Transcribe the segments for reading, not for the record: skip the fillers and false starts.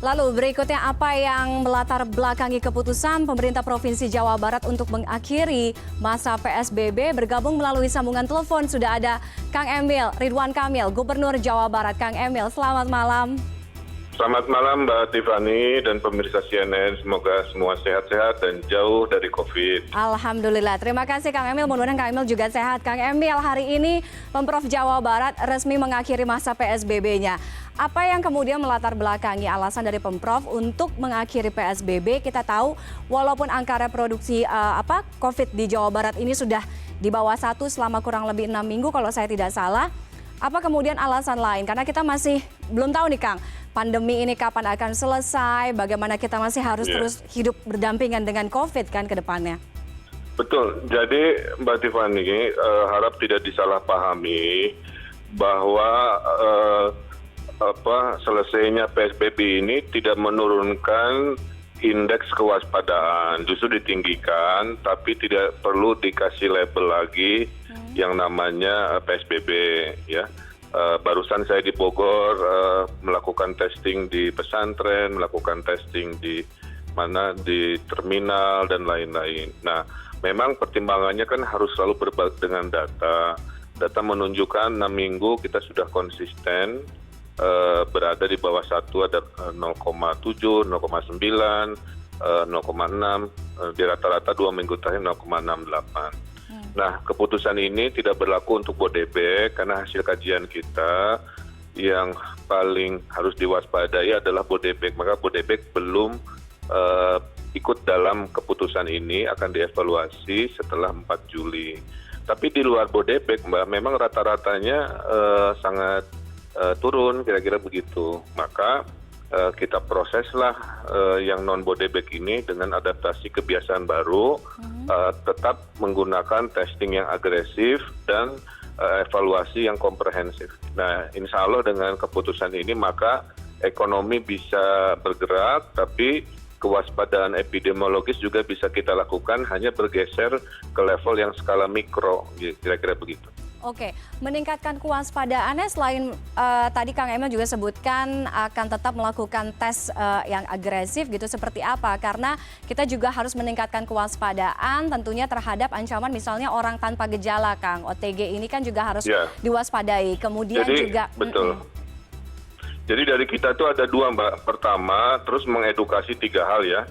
Lalu berikutnya apa yang melatar belakangi keputusan pemerintah Provinsi Jawa Barat untuk mengakhiri masa PSBB? Bergabung melalui sambungan telepon sudah ada Kang Emil Ridwan Kamil, Gubernur Jawa Barat. Kang Emil, selamat malam. Selamat malam Mbak Tiffany dan pemirsa CNN, semoga semua sehat-sehat dan jauh dari COVID. Alhamdulillah, terima kasih Kang Emil, mudah-mudahan Kang Emil juga sehat. Kang Emil, hari ini Pemprov Jawa Barat resmi mengakhiri masa PSBB-nya. Apa yang kemudian melatar belakangi alasan dari Pemprov untuk mengakhiri PSBB? Kita tahu walaupun angka reproduksi COVID di Jawa Barat ini sudah di bawah 1 selama kurang lebih 6 minggu kalau saya tidak salah. Apa kemudian alasan lain? Karena kita masih belum tahu nih Kang, pandemi ini kapan akan selesai, bagaimana kita masih harus terus hidup berdampingan dengan COVID kan ke depannya. Betul, jadi Mbak Tiffany harap tidak disalahpahami bahwa selesainya PSBB ini tidak menurunkan indeks kewaspadaan, justru ditinggikan, tapi tidak perlu dikasih label lagi yang namanya PSBB ya. Barusan saya di Bogor melakukan testing di pesantren, melakukan testing di terminal dan lain-lain. Nah, memang pertimbangannya kan harus selalu berbalik dengan data. Data menunjukkan 6 minggu kita sudah konsisten berada di bawah 1, ada 0,7, 0,9, 0,6, di rata-rata 2 minggu terakhir 0,68. Nah, keputusan ini tidak berlaku untuk Bodebek karena hasil kajian kita yang paling harus diwaspadai adalah Bodebek. Maka Bodebek belum ikut dalam keputusan ini, akan dievaluasi setelah 4 Juli. Tapi di luar Bodebek, Mbak, memang rata-ratanya sangat turun, kira-kira begitu. Maka kita proseslah yang non-Bodebek ini dengan adaptasi kebiasaan baru, tetap menggunakan testing yang agresif dan evaluasi yang komprehensif. Nah, insya Allah dengan keputusan ini maka ekonomi bisa bergerak, tapi kewaspadaan epidemiologis juga bisa kita lakukan, hanya bergeser ke level yang skala mikro, kira-kira begitu. Oke, meningkatkan kewaspadaannya selain tadi Kang Emil juga sebutkan akan tetap melakukan tes yang agresif gitu, seperti apa? Karena kita juga harus meningkatkan kewaspadaan tentunya terhadap ancaman misalnya orang tanpa gejala, Kang. OTG ini kan juga harus diwaspadai. Kemudian juga betul. Jadi dari kita tuh ada 2, Mbak. Pertama, terus mengedukasi 3 hal ya.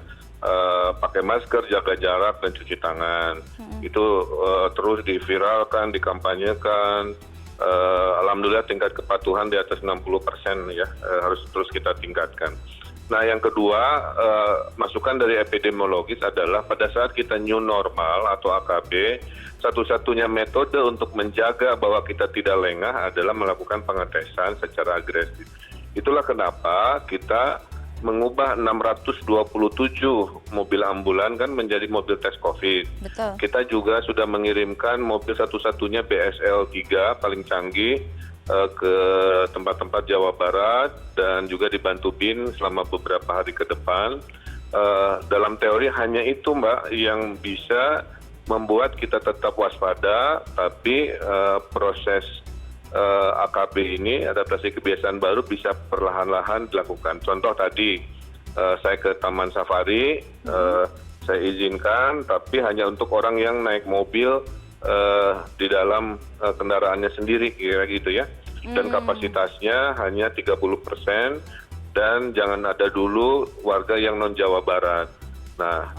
Pakai masker, jaga jarak, dan cuci tangan. Itu terus diviralkan, dikampanyekan. Alhamdulillah tingkat kepatuhan di atas 60% ya, harus terus kita tingkatkan. Nah, yang kedua, masukan dari epidemiologis adalah pada saat kita new normal atau AKB, satu-satunya metode untuk menjaga bahwa kita tidak lengah adalah melakukan pengetesan secara agresif. Itulah kenapa kita mengubah 627 mobil ambulan kan menjadi mobil tes COVID. Betul. Kita juga sudah mengirimkan mobil satu-satunya BSL 3 paling canggih ke tempat-tempat Jawa Barat dan juga dibantu BIN selama beberapa hari ke depan. Dalam teori hanya itu, Mbak, yang bisa membuat kita tetap waspada, tapi proses AKB ini, adaptasi kebiasaan baru, bisa perlahan-lahan dilakukan. Contoh tadi, saya ke Taman Safari, saya izinkan, tapi hanya untuk orang yang naik mobil di dalam kendaraannya sendiri, kira gitu ya. Dan kapasitasnya hanya 30%, dan jangan ada dulu warga yang non-Jawa Barat. Nah,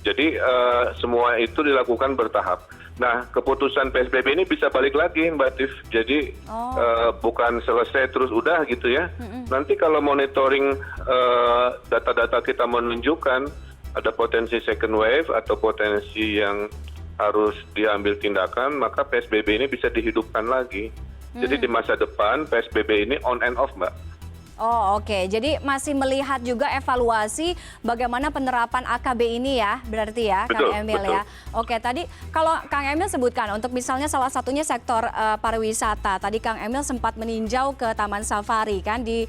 jadi semua itu dilakukan bertahap. Nah, keputusan PSBB ini bisa balik lagi, Mbak Tiff. Jadi bukan selesai terus udah gitu ya. Nanti kalau monitoring data-data kita menunjukkan ada potensi second wave atau potensi yang harus diambil tindakan, maka PSBB ini bisa dihidupkan lagi. Jadi di masa depan PSBB ini on and off, Mbak. Oh, oke. Jadi masih melihat juga evaluasi bagaimana penerapan AKB ini ya, berarti ya, Betul, Kang Emil betul. ya. Oke, tadi kalau Kang Emil sebutkan untuk misalnya salah satunya sektor pariwisata. Tadi Kang Emil sempat meninjau ke Taman Safari kan di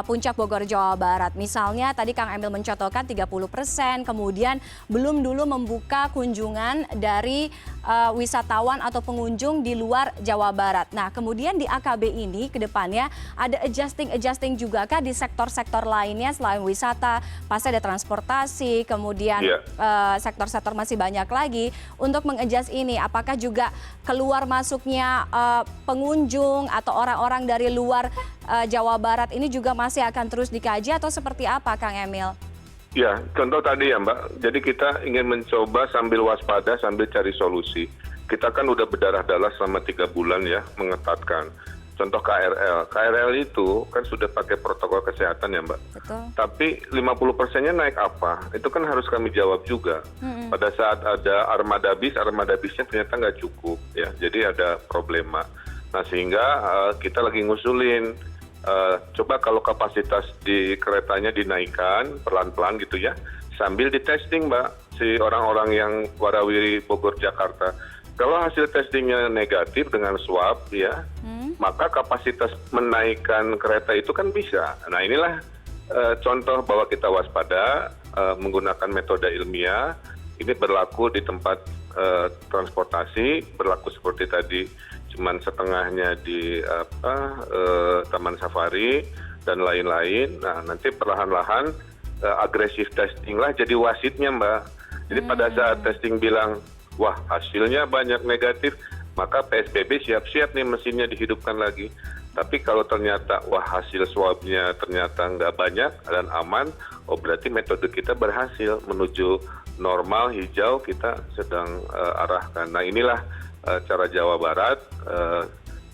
Puncak Bogor, Jawa Barat. Misalnya tadi Kang Emil mencontohkan 30%, kemudian belum dulu membuka kunjungan dari wisatawan atau pengunjung di luar Jawa Barat. Nah, kemudian di AKB ini ke depannya ada adjusting juga juga kah di sektor-sektor lainnya selain wisata, pasti ada transportasi, kemudian sektor-sektor masih banyak lagi untuk mengadjust ini. Apakah juga keluar masuknya pengunjung atau orang-orang dari luar Jawa Barat ini juga masih akan terus dikaji atau seperti apa, Kang Emil? Ya, contoh tadi ya Mbak, jadi kita ingin mencoba sambil waspada, sambil cari solusi. Kita kan udah berdarah-darah selama 3 bulan ya, mengetatkan. Contoh KRL. KRL itu kan sudah pakai protokol kesehatan ya Mbak. Betul. Tapi 50%-nya naik apa? Itu kan harus kami jawab juga. Pada saat ada armada bisnya ternyata nggak cukup ya. Jadi ada problema. Nah sehingga kita lagi ngusulin, coba kalau kapasitas di keretanya dinaikkan pelan-pelan gitu ya. Sambil di testing Mbak, si orang-orang yang warawiri Bogor Jakarta. Kalau hasil testingnya negatif dengan swab ya, maka kapasitas menaikkan kereta itu kan bisa. Nah inilah contoh bahwa kita waspada menggunakan metode ilmiah. Ini berlaku di tempat transportasi, berlaku seperti tadi cuman setengahnya di Taman Safari dan lain-lain. Nah nanti perlahan-lahan agresif testing lah jadi wasitnya Mbak. Jadi pada saat testing bilang, wah hasilnya banyak negatif, maka PSBB siap-siap nih mesinnya dihidupkan lagi. Tapi kalau ternyata wah hasil swabnya ternyata nggak banyak dan aman, oh berarti metode kita berhasil menuju normal hijau kita sedang arahkan. Nah inilah cara Jawa Barat,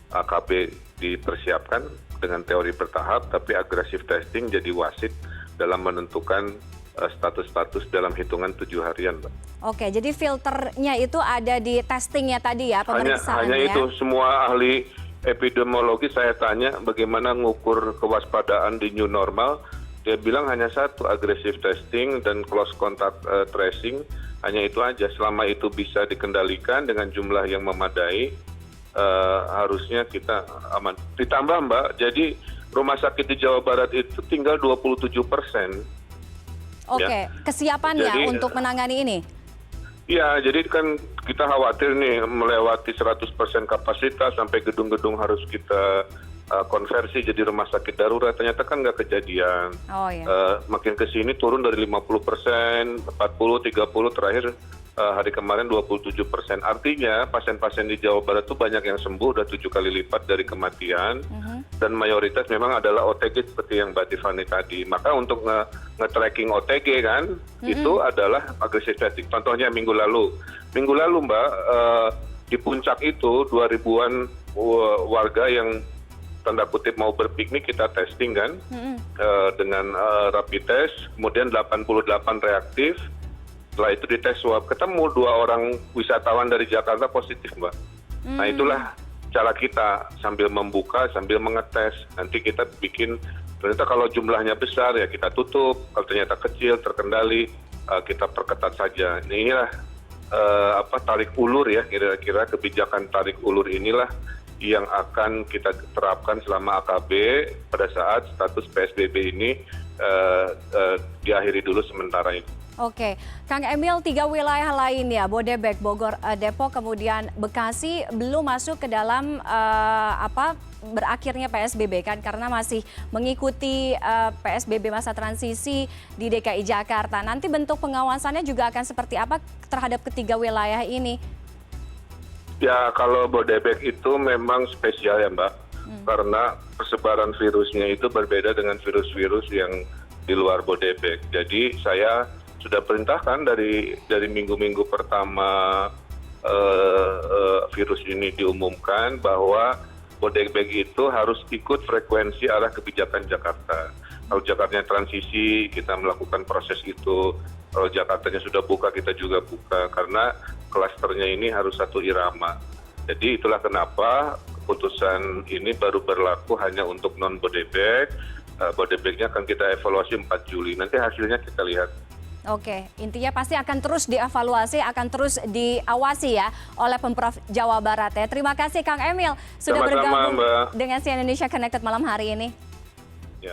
AKB dipersiapkan dengan teori bertahap, tapi agresif testing jadi wasit dalam menentukan status-status dalam hitungan 7 harian, Mbak. Oke, jadi filternya itu ada di testingnya tadi ya, pemeriksaannya. Hanya itu, semua ahli epidemiologi saya tanya bagaimana ngukur kewaspadaan di new normal, dia bilang hanya satu, agresif testing dan close contact tracing, hanya itu aja. Selama itu bisa dikendalikan dengan jumlah yang memadai, harusnya kita aman. Ditambah Mbak, jadi rumah sakit di Jawa Barat itu tinggal 27%. Oke, ya. Kesiapannya Jadi, untuk menangani ini? Ya, jadi kan kita khawatir nih melewati 100% kapasitas sampai gedung-gedung harus kita konversi jadi rumah sakit darurat. Ternyata kan nggak kejadian. Oh, iya. Makin ke sini turun dari 50%, 40, 30, terakhir hari kemarin 27%. Artinya pasien-pasien di Jawa Barat itu banyak yang sembuh, udah 7 kali lipat dari kematian. Dan mayoritas memang adalah OTG seperti yang Mbak Tiffany tadi. Maka untuk nge-tracking OTG kan, itu adalah agresif testing. Contohnya minggu lalu Mbak, di puncak itu 2.000-an warga yang tanda kutip mau berpiknik kita testing kan, dengan rapid test, kemudian 88 reaktif. Setelah itu dites swab, ketemu 2 orang wisatawan dari Jakarta positif Mbak. Nah itulah cara kita sambil membuka, sambil mengetes. Nanti kita bikin, ternyata kalau jumlahnya besar ya kita tutup, kalau ternyata kecil, terkendali, kita perketat saja. Inilah tarik ulur ya, kira-kira kebijakan tarik ulur inilah yang akan kita terapkan selama AKB pada saat status PSBB ini diakhiri dulu sementara ini. Oke, Kang Emil, 3 wilayah lain ya, Bodebek, Bogor, Depok, kemudian Bekasi belum masuk ke dalam berakhirnya PSBB kan, karena masih mengikuti PSBB masa transisi di DKI Jakarta. Nanti bentuk pengawasannya juga akan seperti apa terhadap ketiga wilayah ini? Ya, kalau Bodebek itu memang spesial ya Mbak, karena persebaran virusnya itu berbeda dengan virus-virus yang di luar Bodebek. Jadi saya sudah perintahkan dari minggu-minggu pertama virus ini diumumkan bahwa Bodebek itu harus ikut frekuensi arah kebijakan Jakarta. Kalau Jakartanya transisi, kita melakukan proses itu. Kalau Jakartanya sudah buka, kita juga buka. Karena klasternya ini harus satu irama. Jadi itulah kenapa keputusan ini baru berlaku hanya untuk non-Bodebek. Bodebeknya akan kita evaluasi 4 Juli. Nanti hasilnya kita lihat. Oke, intinya pasti akan terus dievaluasi, akan terus diawasi ya oleh Pemprov Jawa Barat ya. Terima kasih Kang Emil sudah bergabung dengan CNN Indonesia Connected malam hari ini.